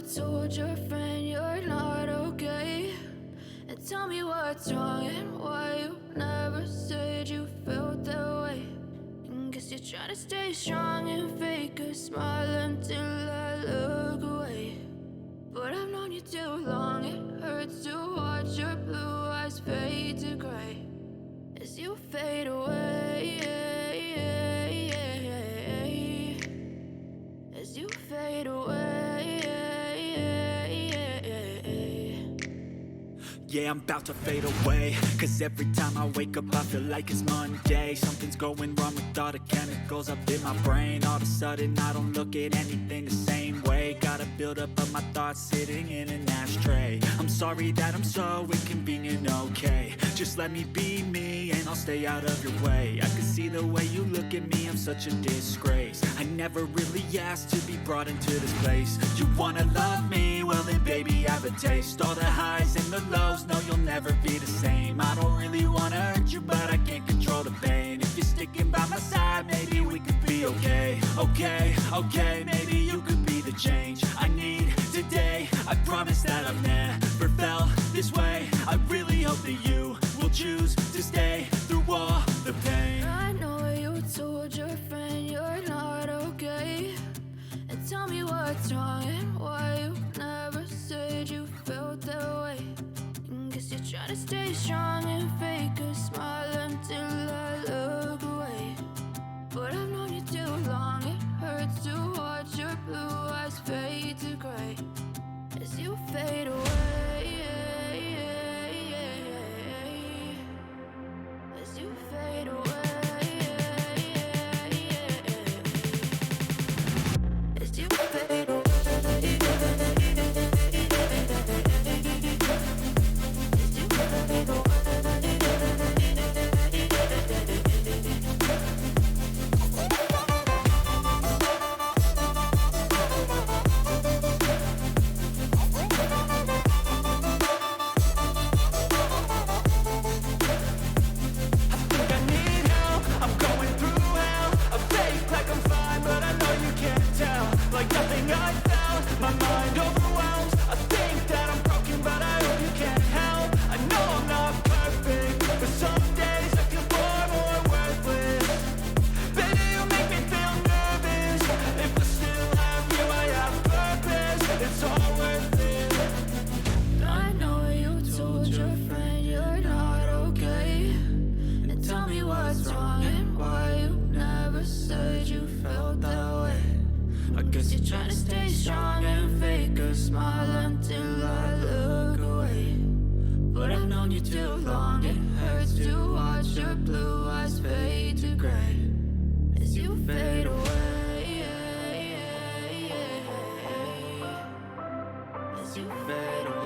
told your friend you're not okay? And tell me what's wrong and why you never said you felt that way. And guess you're trying to stay strong and fake a smile until I look away. But I've known you too long, it hurts to watch your blue eyes fade to gray as you fade away, as you fade away. Yeah, I'm about to fade away, cause every time I wake up I feel like it's Monday. Something's going wrong with all the chemicals up in my brain. All of a sudden I don't look at anything the same way. Got a buildup of my thoughts sitting in an ashtray. I'm sorry that I'm so inconvenient, okay? Just let me be me and I'll stay out of your way. I can see the way you look at me, I'm such a disgrace. I never really asked to be brought into this place. You wanna love me? Well then baby, have a taste. All the highs and the lows, no, you'll never be the same. I don't really wanna hurt you, but I can't control the pain. If you're sticking by my side, maybe we could be okay. Okay, maybe you could be the change I need today. I promise that I've never felt this way. I really hope that you will choose to stay through all the pain. I know you told your friend you're not okay. And tell me what's wrong and why you never said you felt that way. And guess you're trying to stay strong and fake a smile until I look away. But I've known you too long, it hurts to watch your blue eyes fade to gray as you fade away, as you fade away. As you fade away. You're trying to stay strong and fake a smile until I look away. But I've known you too long, it hurts to watch your blue eyes fade to gray as you fade away, as you fade away.